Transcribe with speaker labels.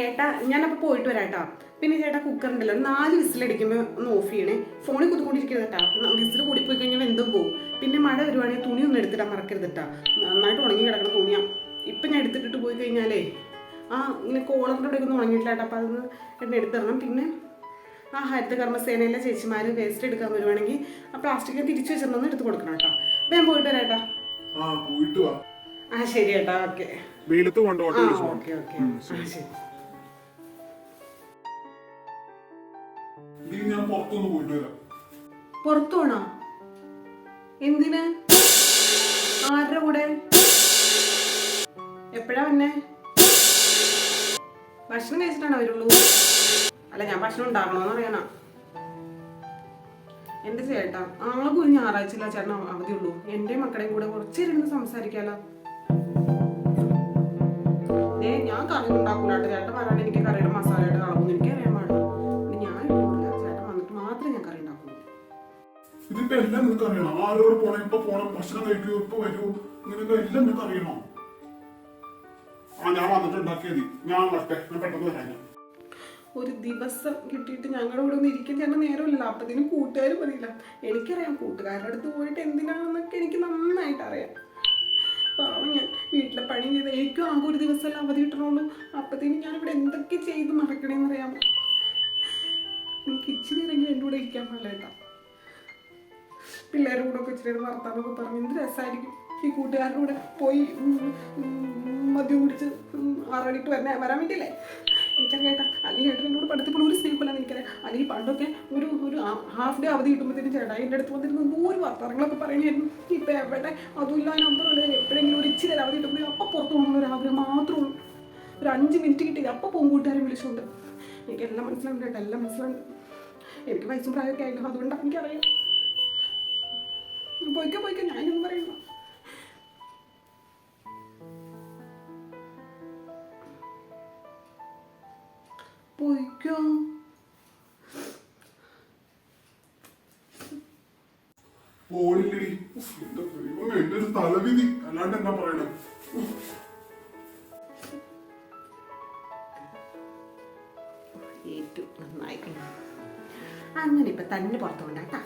Speaker 1: ഏട്ടാ ഞാനപ്പോൾ പോയിട്ട് വരാം കേട്ടോ. പിന്നെ ചേട്ടാ കുക്കറുണ്ടല്ലോ 4 വിസിലടിക്കുമ്പോൾ ഒന്ന് ഓഫ് ചെയ്യണേ. ഫോണിൽ കുത്തിക്കൊണ്ടിരിക്കരുത് കേട്ടോ. വിസിൽ കൂടിപ്പോയി കഴിഞ്ഞാൽ എന്തും പോകും. പിന്നെ മഴ വരുവാണെങ്കിൽ തുണി ഒന്നും എടുത്തിടാൻ മറക്കരുത് കേട്ടോ. നന്നായിട്ട് ഉണങ്ങി കിടക്കുന്ന തുണിയാണ്. ഇപ്പം ഞാൻ എടുത്തിട്ടിട്ട് പോയി കഴിഞ്ഞാലേ ഇങ്ങനെ കോളറിൻ്റെ അവിടെ ഒന്നും ഉണങ്ങിയിട്ടില്ല കേട്ടോ. അപ്പോൾ അതൊന്ന് എണ്ണ എടുത്തിടണം. പിന്നെ ഹരിത കർമ്മസേനയിലെ ചേച്ചിമാർ വേസ്റ്റ് എടുക്കാൻ വരുവാണെങ്കിൽ ആ പ്ലാസ്റ്റിക്കിനെ തിരിച്ചു വെച്ചിട്ടൊന്ന് എടുത്ത് കൊടുക്കണം കേട്ടോ. അപ്പം ഞാൻ പോയിട്ട് വരാം കേട്ടോ. ശരി കേട്ടോ. ഓക്കെ ഓക്കെ ഓക്കെ ശരി. പുറത്തു പോണോ? എന്തിന്? ആരുടെ കൂടെ? എപ്പോഴാ വന്നെ? ഭക്ഷണം കഴിച്ചിട്ടാണോ വരുള്ളൂ? അല്ല, ഞാൻ ഭക്ഷണം ഉണ്ടാക്കണോന്ന് അറിയാനാ. എന്റെ ചേട്ടാ, ആൾക്ക് ഒരു ഞായറാഴ്ച ചേട്ടൻ അവധിയുള്ളൂ. എന്റെ മക്കളെയും കൂടെ കുറച്ചിരുന്ന് സംസാരിക്കാലോ. ഞാൻ കറി ഉണ്ടാക്കൂലാട്ടോ. ചേട്ടൻ വരാണ്ട് എനിക്ക് കറിയുടെ മസാലയുടെ കളവൊന്നും എനിക്ക് അറിയാൻ പാടില്ല. ഞാൻ ചേട്ടൻ വന്നിട്ട് മാത്രമേ ഞാൻ കറി ഉണ്ടാക്കുള്ളൂ.
Speaker 2: ഇതിപ്പോ എല്ലാം നിങ്ങൾക്ക് അറിയണം. ആരോട് പോണം, ഇപ്പൊ പോണം, ഭക്ഷണം കഴിക്കൂ, ഇപ്പൊ വരൂ, ഇങ്ങനെയൊക്കെ എല്ലാം നിങ്ങൾക്ക് അറിയണോ? ഞാൻ വന്നിട്ട് ഉണ്ടാക്കിയത് ഞാൻ പെട്ടെന്ന് വരാൻ.
Speaker 1: ഒരു ദിവസം കിട്ടിയിട്ട് ഞങ്ങളുടെ കൂടെ ഒന്ന് ഇരിക്കാൻ ചേട്ടൻ നേരമില്ല. അപ്പത്തിനും കൂട്ടുകാർ പറയില്ല. എനിക്കറിയാം കൂട്ടുകാരുടെ അടുത്ത് പോയിട്ട് എന്തിനാണെന്നൊക്കെ എനിക്ക് നന്നായിട്ട് അറിയാം. പാവം, ഞാൻ വീട്ടിലെ പണി ചെയ്ത് എനിക്കും ആകെ ഒരു ദിവസമല്ല അവധി കിട്ടണുള്ളൂ. അപ്പത്തേനും ഞാനിവിടെ എന്തൊക്കെ ചെയ്ത് മറക്കണേന്ന് അറിയാമോ? എനിക്ക് ഇച്ചിരി നേരെങ്കിലും എൻ്റെ കൂടെ ഇരിക്കാൻ പാടില്ല. പിള്ളേരുടെ കൂടെ ഒക്കെ ഇച്ചിരി വർത്താനൊക്കെ പറഞ്ഞ് എന്ത് രസമായിരിക്കും. ഈ കൂട്ടുകാരുടെ കൂടെ പോയി മദ്യം കുടിച്ച് 6 മണിക്ക് വരാൻ വേണ്ടിയില്ലേ? എനിക്കറിയാം. അല്ലെങ്കിൽ ചേട്ടൻ എന്നോട് പഠിത്തപ്പോൾ ഒരു സ്നേഹമില്ലെന്ന് എനിക്കറിയാം. അല്ലെങ്കിൽ പണ്ടൊക്കെ ഒരു ഹാഫ് ഡേ അവധി കിട്ടുമ്പോഴത്തേനും ചേട്ടാ എൻ്റെ അടുത്ത് വന്നിരുന്നു നൂറ് വർത്തമാനങ്ങളൊക്കെ പറയുമായിരുന്നു. ഇപ്പം എവിടെ അതുമില്ല, നമ്പറുമില്ല. എപ്പോഴെങ്കിലും ഒരു ഇച്ചിരി അവധി കിട്ടുമ്പോൾ അപ്പം പുറത്തു പോകണമെന്ന് ഒരു ആഗ്രഹം മാത്രമേ ഉള്ളൂ. ഒരു 5 മിനിറ്റ് കിട്ടി അപ്പം പോകും കൂട്ടുകാരെ വിളിച്ചുകൊണ്ട്. എനിക്കെല്ലാം മനസ്സിലാവുന്നുണ്ട് കേട്ടോ, എല്ലാം മനസ്സിലാവുന്നുണ്ട്. എനിക്ക് വയസ്സും പ്രായമൊക്കെ ആയില്ലോ, അതുകൊണ്ടാണ് എനിക്കറിയാം. പോയിക്കോ ഞാനൊന്നും പറയുന്നു. പോയിക്കോ.
Speaker 2: എന്റെ ഒരു തലവിധി, അല്ലാണ്ട് എന്താ പറയണേ?
Speaker 1: ഏറ്റവും നന്നായി. അങ്ങനെ ഇപ്പൊ തന്നെ പുറത്തു കൊണ്ടാട്ടാ.